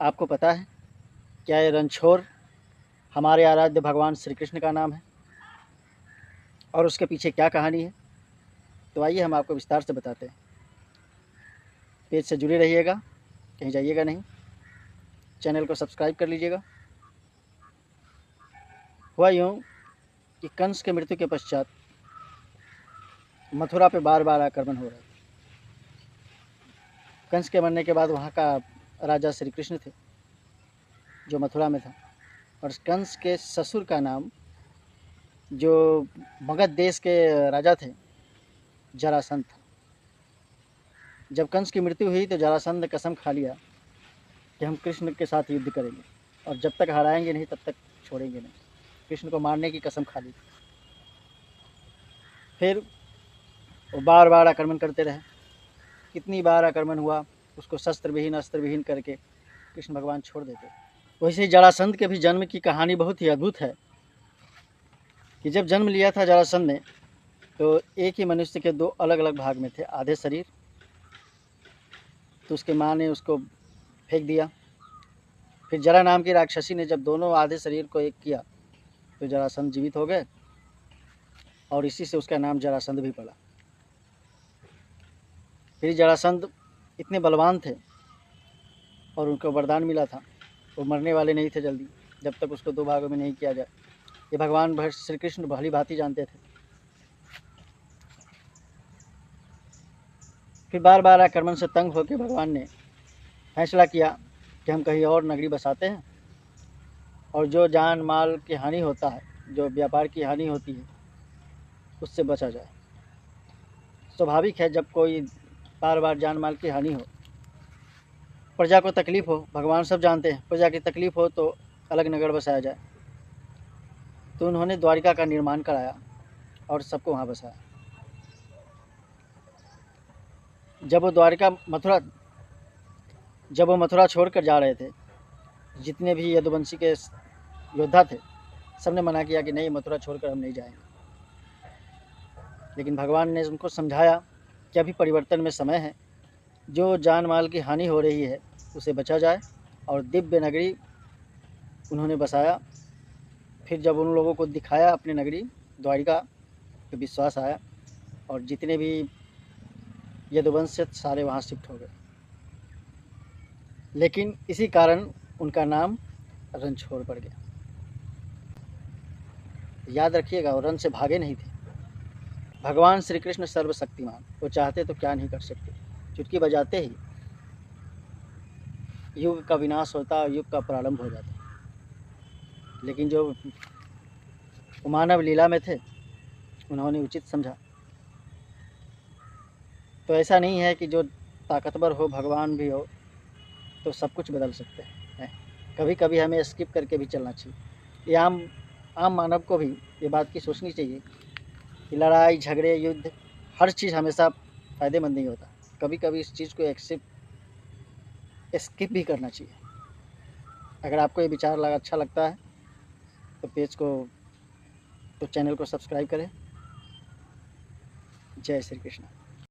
आपको पता है क्या ये रणछोड़ हमारे आराध्य भगवान श्री कृष्ण का नाम है और उसके पीछे क्या कहानी है? तो आइए हम आपको विस्तार से बताते हैं। पेज से जुड़े रहिएगा, कहीं जाइएगा नहीं, चैनल को सब्सक्राइब कर लीजिएगा। हुआ यूँ कि कंस के मृत्यु के पश्चात मथुरा पे बार बार आक्रमण हो रहा था। कंस के मरने के बाद वहाँ का राजा श्री कृष्ण थे जो मथुरा में था, और कंस के ससुर का नाम जो मगध देश के राजा थे जरासंध था। जब कंस की मृत्यु हुई तो जरासंध ने कसम खा लिया कि हम कृष्ण के साथ युद्ध करेंगे और जब तक हराएंगे नहीं तब तक छोड़ेंगे नहीं। कृष्ण को मारने की कसम खा ली। फिर वो बार बार आक्रमण करते रहे। कितनी बार आक्रमण हुआ, उसको शस्त्र विहीन अस्त्र विहीन करके कृष्ण भगवान छोड़ देते। वैसे ही जरासंध के भी जन्म की कहानी बहुत ही अद्भुत है कि जब जन्म लिया था जरासंध ने तो एक ही मनुष्य के दो अलग अलग भाग में थे आधे शरीर। तो उसके माँ ने उसको फेंक दिया। फिर जरा नाम की राक्षसी ने जब दोनों आधे शरीर को एक किया तो जरासंध जीवित हो गए और इसी से उसका नाम जरासंध भी पड़ा। फिर जरासंध इतने बलवान थे और उनको वरदान मिला था, वो मरने वाले नहीं थे जल्दी जब तक उसको दो भागों में नहीं किया जाए। ये भगवान श्री कृष्ण भली भांति जानते थे। फिर बार बार आक्रमण से तंग होकर भगवान ने फैसला किया कि हम कहीं और नगरी बसाते हैं और जो जान माल की हानि होता है, जो व्यापार की हानि होती है, उससे बचा जाए। स्वाभाविक है जब कोई बार बार जान माल की हानि हो, प्रजा को तकलीफ हो, भगवान सब जानते हैं प्रजा की तकलीफ हो तो अलग नगर बसाया जाए। तो उन्होंने द्वारिका का निर्माण कराया और सबको वहाँ बसाया। जब वो मथुरा छोड़कर जा रहे थे, जितने भी यदुवंशी के योद्धा थे सबने मना किया कि नहीं, मथुरा छोड़कर हम नहीं जाएंगे। लेकिन भगवान ने उनको समझाया कि अभी परिवर्तन में समय है, जो जान माल की हानि हो रही है उसे बचा जाए, और दिव्य नगरी उन्होंने बसाया। फिर जब उन लोगों को दिखाया अपनी नगरी द्वारिका तो विश्वास आया और जितने भी यदुवंश सारे वहाँ शिफ्ट हो गए। लेकिन इसी कारण उनका नाम रणछोड़ पड़ गया। याद रखिएगा, वो रण से भागे नहीं थे। भगवान श्री कृष्ण सर्वशक्तिमान, वो चाहते तो क्या नहीं कर सकते। चुटकी बजाते ही युग का विनाश होता और युग का प्रारंभ हो जाता। लेकिन जो मानव लीला में थे उन्होंने उचित समझा। तो ऐसा नहीं है कि जो ताकतवर हो, भगवान भी हो, तो सब कुछ बदल सकते हैं। कभी कभी हमें स्किप करके भी चलना चाहिए। ये आम मानव को भी ये बात की सोचनी चाहिए कि लड़ाई झगड़े युद्ध हर चीज़ हमेशा फ़ायदेमंद नहीं होता। कभी कभी इस चीज़ को स्किप भी करना चाहिए। अगर आपको ये विचार अच्छा लगता है तो चैनल को सब्सक्राइब करें। जय श्री कृष्ण।